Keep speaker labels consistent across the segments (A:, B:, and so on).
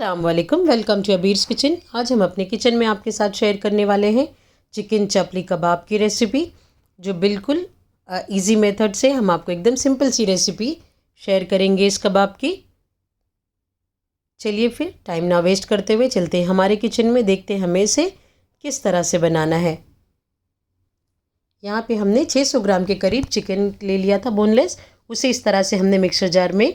A: अस्सलामुअलैकुम, welcome to अबीर्स kitchen. आज हम अपने किचन में आपके साथ शेयर करने वाले हैं चिकन चपली कबाब की रेसिपी, जो बिल्कुल इजी मेथड से हम आपको एकदम सिंपल सी रेसिपी शेयर करेंगे इस कबाब की। चलिए फिर टाइम ना वेस्ट करते हुए चलते हैं हमारे किचन में, देखते हैं हमें इसे किस तरह से बनाना है। यहाँ पे हमने 600 ग्राम के करीब चिकन ले लिया था बोनलेस। उसे इस तरह से हमने मिक्सर जार में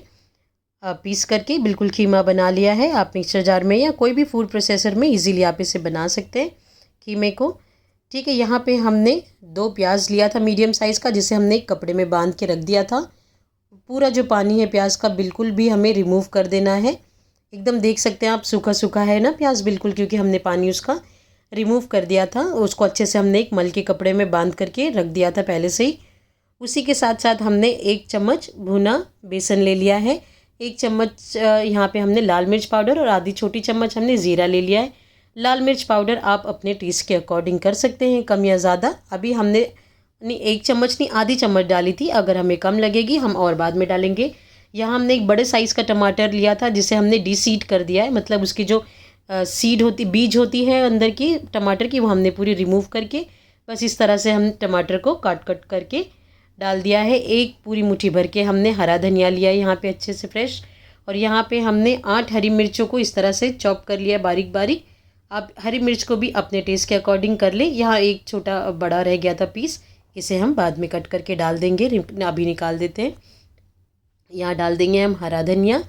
A: पीस करके बिल्कुल कीमा बना लिया है। आप मिक्सर जार में या कोई भी फूड प्रोसेसर में इजीली आप इसे बना सकते हैं कीमे को। ठीक है, यहाँ पे हमने 2 प्याज लिया था मीडियम साइज़ का, जिसे हमने एक कपड़े में बांध के रख दिया था। पूरा जो पानी है प्याज का बिल्कुल भी हमें रिमूव कर देना है। एकदम देख सकते हैं आप, सूखा सूखा है ना प्याज बिल्कुल, क्योंकि हमने पानी उसका रिमूव कर दिया था। उसको अच्छे से हमने एक मल के कपड़े में बांध करके रख दिया था पहले से ही। उसी के साथ साथ हमने 1 चम्मच भुना बेसन ले लिया है। 1 चम्मच यहाँ पे हमने लाल मिर्च पाउडर और आधी छोटी चम्मच हमने ज़ीरा ले लिया है। लाल मिर्च पाउडर आप अपने टेस्ट के अकॉर्डिंग कर सकते हैं, कम या ज़्यादा। अभी हमने 1 चम्मच नहीं, आधी चम्मच डाली थी। अगर हमें कम लगेगी हम और बाद में डालेंगे। यहाँ हमने एक बड़े साइज़ का टमाटर लिया था, जिसे हमने डीसीड कर दिया है। मतलब उसकी जो सीड होती, बीज होती है अंदर की टमाटर की, वो हमने पूरी रिमूव करके बस इस तरह से हम टमाटर को काट करके डाल दिया है। एक पूरी मुट्ठी भर के हमने हरा धनिया लिया है यहाँ पे अच्छे से फ्रेश। और यहाँ पे हमने 8 हरी मिर्चों को इस तरह से चॉप कर लिया बारीक बारीक। आप हरी मिर्च को भी अपने टेस्ट के अकॉर्डिंग कर लें। यहाँ एक छोटा बड़ा रह गया था पीस, इसे हम बाद में कट करके डाल देंगे, अभी निकाल देते हैं। यहाँ डाल देंगे हम हरा धनिया,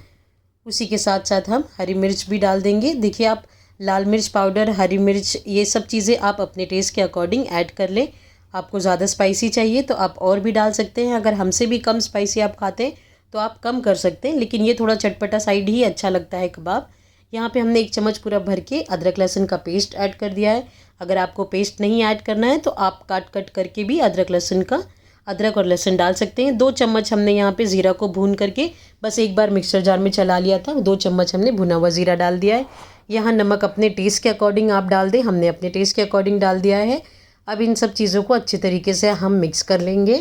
A: उसी के साथ साथ हम हरी मिर्च भी डाल देंगे। देखिए आप, लाल मिर्च पाउडर, हरी मिर्च, ये सब चीज़ें आप अपने टेस्ट के अकॉर्डिंग ऐड कर लें। आपको ज़्यादा स्पाइसी चाहिए तो आप और भी डाल सकते हैं। अगर हमसे भी कम स्पाइसी आप खाते हैं तो आप कम कर सकते हैं, लेकिन ये थोड़ा चटपटा साइड ही अच्छा लगता है कबाब। यहाँ पे हमने 1 चम्मच पूरा भर के अदरक लहसुन का पेस्ट ऐड कर दिया है। अगर आपको पेस्ट नहीं ऐड करना है तो आप कट करके भी अदरक और लहसुन डाल सकते हैं। 2 चम्मच हमने यहाँ पे ज़ीरा को भून करके बस एक बार मिक्सर जार में चला लिया था। 2 चम्मच हमने भुना हुआ ज़ीरा डाल दिया है। यहाँ नमक अपने टेस्ट के अकॉर्डिंग आप डाल दें, हमने अपने टेस्ट के अकॉर्डिंग डाल दिया है। अब इन सब चीज़ों को अच्छे तरीके से हम मिक्स कर लेंगे।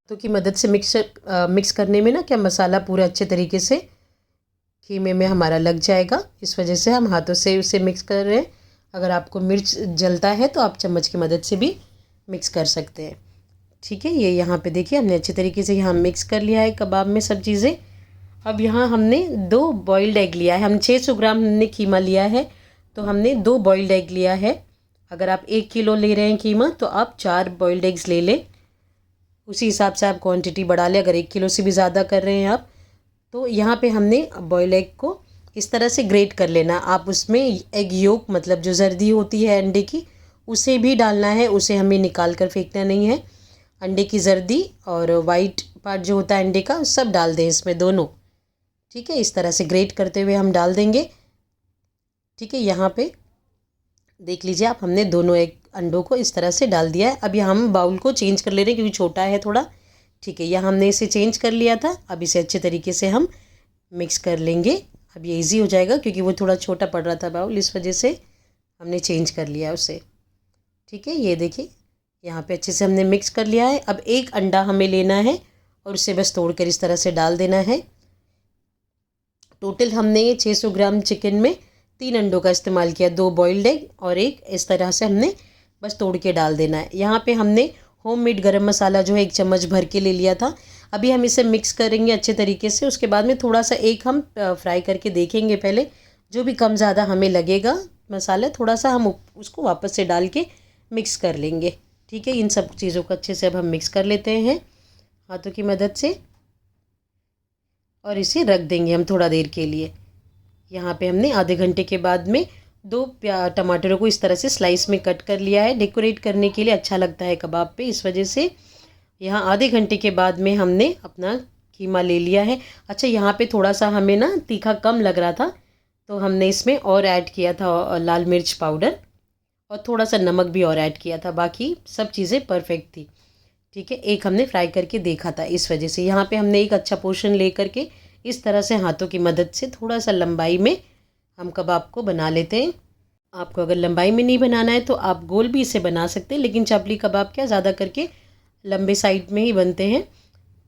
A: तो की मदद से मिक्स करने में ना क्या मसाला पूरा अच्छे तरीके से कीमे में हमारा लग जाएगा। इस वजह से हम हाथों से उसे मिक्स कर रहे हैं। अगर आपको मिर्च जलता है तो आप चम्मच की मदद से भी मिक्स कर सकते हैं। ठीक है, ये यहाँ पे देखिए हमने अच्छे तरीके से यहाँ मिक्स कर लिया है कबाब में सब चीज़ें। अब यहाँ हमने 2 बॉइल्ड एग लिया है। हम 600 ग्राम हमने कीमा लिया है, तो हमने 2 बॉइल्ड एग लिया है। अगर आप 1 किलो ले रहे हैं कीमा तो आप 4 बॉइल्ड एग्स ले लें। उसी हिसाब से आप क्वांटिटी बढ़ा लें। अगर 1 किलो से भी ज़्यादा कर रहे हैं आप, तो यहाँ पे हमने बॉइल्ड एग को इस तरह से ग्रेट कर लेना। आप उसमें एग योक, मतलब जो जर्दी होती है अंडे की, उसे भी डालना है। उसे हमें निकाल कर फेंकना नहीं है। अंडे की जर्दी और वाइट पार्ट जो होता है अंडे का, सब डाल दें इसमें, दोनों। ठीक है, इस तरह से ग्रेट करते हुए हम डाल देंगे। ठीक है, यहाँ पे देख लीजिए आप, हमने दोनों एग अंडों को इस तरह से डाल दिया है। अब यहाँ हम बाउल को चेंज कर ले रहे हैं क्योंकि छोटा है थोड़ा। ठीक है, यहाँ हमने इसे चेंज कर लिया था। अब इसे अच्छे तरीके से हम मिक्स कर लेंगे। अब ये इजी हो जाएगा क्योंकि वो थोड़ा छोटा पड़ रहा था बाउल, इस वजह से हमने चेंज कर लिया उसे। ठीक है, ये देखिए यहाँ पे अच्छे से हमने मिक्स कर लिया है। अब 1 अंडा हमें लेना है और उसे बस तोड़ कर इस तरह से डाल देना है। टोटल हमने 600 ग्राम चिकन में 3 अंडों का इस्तेमाल किया, 2 बॉइल्ड एग और 1 इस तरह से हमने बस तोड़ के डाल देना है। यहाँ पे हमने होममेड गरम मसाला जो है 1 चम्मच भर के ले लिया था। अभी हम इसे मिक्स करेंगे अच्छे तरीके से। उसके बाद में थोड़ा सा एक हम फ्राई करके देखेंगे पहले। जो भी कम ज़्यादा हमें लगेगा मसाला, थोड़ा सा हम उसको वापस से डाल के मिक्स कर लेंगे। ठीक है, इन सब चीज़ों को अच्छे से अब हम मिक्स कर लेते हैं हाथों की मदद से और इसे रख देंगे हम थोड़ा देर के लिए। यहाँ पे हमने आधे घंटे के बाद में 2 टमाटरों को इस तरह से स्लाइस में कट कर लिया है। डेकोरेट करने के लिए अच्छा लगता है कबाब पे, इस वजह से। यहाँ आधे घंटे के बाद में हमने अपना कीमा ले लिया है। अच्छा, यहाँ पे थोड़ा सा हमें ना तीखा कम लग रहा था, तो हमने इसमें और ऐड किया था लाल मिर्च पाउडर और थोड़ा सा नमक भी और ऐड किया था। बाकी सब चीज़ें परफेक्ट थी। ठीक है, एक हमने फ्राई करके देखा था, इस वजह से। यहाँ पे हमने एक अच्छा पोर्शन ले करके इस तरह से हाथों की मदद से थोड़ा सा लंबाई में हम कबाब को बना लेते हैं। आपको अगर लंबाई में नहीं बनाना है तो आप गोल भी इसे बना सकते हैं, लेकिन चपली कबाब क्या ज़्यादा करके लंबे साइड में ही बनते हैं।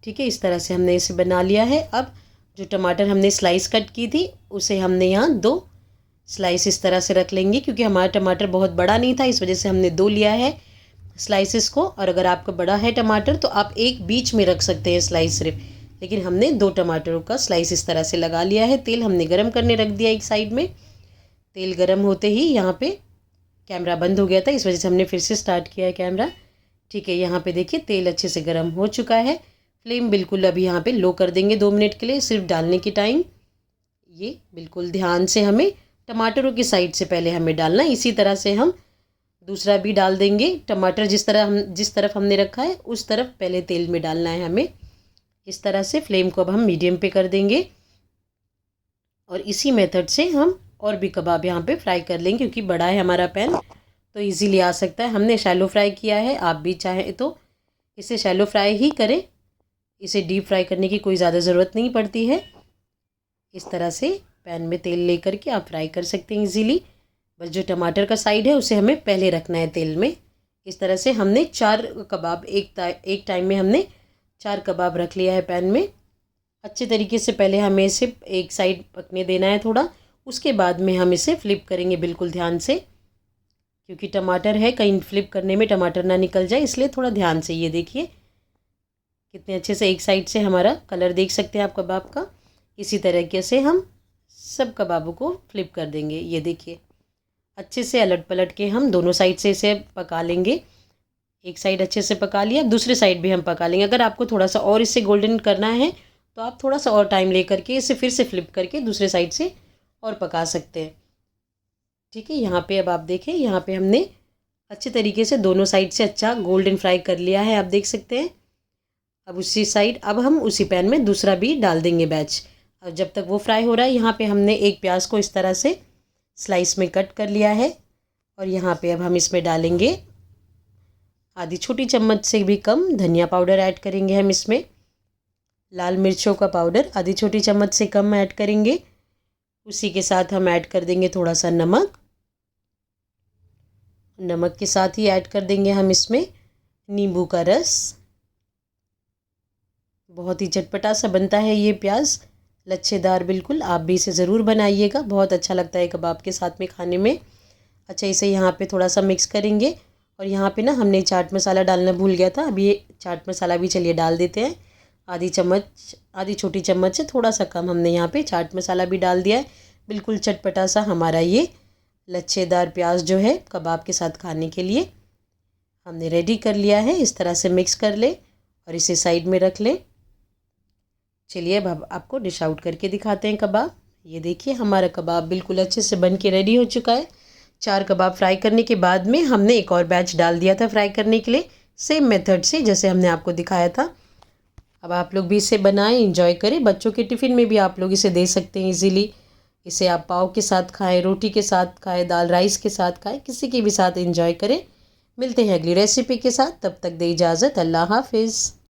A: ठीक है, इस तरह से हमने इसे बना लिया है। अब जो टमाटर हमने स्लाइस कट की थी, उसे हमने यहाँ 2 स्लाइस इस तरह से रख लेंगे, क्योंकि हमारा टमाटर बहुत बड़ा नहीं था, इस वजह से हमने 2 लिया है स्लाइसिस को। और अगर आपका बड़ा है टमाटर तो आप एक बीच में रख सकते हैं स्लाइस सिर्फ, लेकिन हमने 2 टमाटरों का स्लाइस इस तरह से लगा लिया है। तेल हमने गरम करने रख दिया एक साइड में। तेल गरम होते ही यहाँ पे कैमरा बंद हो गया था, इस वजह से हमने फिर से स्टार्ट किया है कैमरा। ठीक है, यहाँ पे देखिए तेल अच्छे से गर्म हो चुका है। फ्लेम बिल्कुल अभी यहाँ पे लो कर देंगे 2 मिनट के लिए, सिर्फ डालने के टाइम। ये बिल्कुल ध्यान से हमें टमाटरों की साइड से पहले हमें डालना है, इसी तरह से हम दूसरा भी डाल देंगे। टमाटर जिस तरफ हमने रखा है उस तरफ पहले तेल में डालना है हमें। इस तरह से फ्लेम को अब हम मीडियम पे कर देंगे और इसी मेथड से हम और भी कबाब यहाँ पे फ्राई कर लेंगे, क्योंकि बड़ा है हमारा पैन तो इजीली आ सकता है। हमने शैलो फ्राई किया है, आप भी चाहें तो इसे शैलो फ्राई ही करें, इसे डीप फ्राई करने की कोई ज़्यादा ज़रूरत नहीं पड़ती है। इस तरह से पैन में तेल लेकर के आप फ्राई कर सकते हैं इजीली। बस जो टमाटर का साइड है उसे हमें पहले रखना है तेल में। इस तरह से हमने 4 कबाब एक टाइम में हमने 4 कबाब रख लिया है पैन में। अच्छे तरीके से पहले हमें इसे एक साइड पकने देना है थोड़ा, उसके बाद में हम इसे फ्लिप करेंगे बिल्कुल ध्यान से, क्योंकि टमाटर है, कहीं फ्लिप करने में टमाटर ना निकल जाए, इसलिए थोड़ा ध्यान से। ये देखिए कितने अच्छे से एक साइड से हमारा कलर देख सकते हैं आप कबाब का। इसी तरीके से हम सब कबाबों को फ्लिप कर देंगे। ये देखिए अच्छे से अलट पलट के हम दोनों साइड से इसे पका लेंगे। एक साइड अच्छे से पका लिया, अब दूसरी साइड भी हम पका लेंगे। अगर आपको थोड़ा सा और इसे गोल्डन करना है तो आप थोड़ा सा और टाइम ले करके इसे फिर से फ्लिप करके दूसरे साइड से और पका सकते हैं। ठीक है, यहाँ पे अब आप देखें, यहाँ पे हमने अच्छे तरीके से दोनों साइड से अच्छा गोल्डन फ्राई कर लिया है, आप देख सकते हैं। अब उसी साइड अब हम उसी पैन में दूसरा भी डाल देंगे बैच। और जब तक वो फ्राई हो रहा है, यहाँ पे हमने एक प्याज को इस तरह से स्लाइस में कट कर लिया है और यहाँ पे अब हम इसमें डालेंगे आधी छोटी चम्मच से भी कम धनिया पाउडर ऐड करेंगे हम इसमें। लाल मिर्चों का पाउडर आधी छोटी चम्मच से कम ऐड करेंगे। उसी के साथ हम ऐड कर देंगे थोड़ा सा नमक। नमक के साथ ही ऐड कर देंगे हम इसमें नींबू का रस। बहुत ही चटपटा सा बनता है ये प्याज, लच्छेदार बिल्कुल। आप भी इसे ज़रूर बनाइएगा, बहुत अच्छा लगता है कबाब के साथ में खाने में। अच्छा, इसे यहाँ पे थोड़ा सा मिक्स करेंगे और यहाँ पे ना हमने चाट मसाला डालना भूल गया था, अभी ये चाट मसाला भी चलिए डाल देते हैं। आधी छोटी चम्मच से थोड़ा सा कम हमने यहाँ पे चाट मसाला भी डाल दिया है। बिल्कुल चटपटा सा हमारा ये लच्छेदार प्याज जो है कबाब के साथ खाने के लिए हमने रेडी कर लिया है। इस तरह से मिक्स कर ले और इसे साइड में रख लें। चलिए अब आपको डिश आउट करके दिखाते हैं कबाब। ये देखिए हमारा कबाब बिल्कुल अच्छे से बन के रेडी हो चुका है। 4 कबाब फ्राई करने के बाद में हमने एक और बैच डाल दिया था फ्राई करने के लिए, सेम मेथड से जैसे हमने आपको दिखाया था। अब आप लोग भी इसे बनाएं, एंजॉय करें। बच्चों के टिफ़िन में भी आप लोग इसे दे सकते हैं इजीली। इसे आप पाव के साथ खाएं, रोटी के साथ खाएं, दाल राइस के साथ खाएं, किसी के भी साथ एंजॉय करें। मिलते हैं अगली रेसिपी के साथ, तब तक दे इजाज़त। अल्लाह हाफिज़।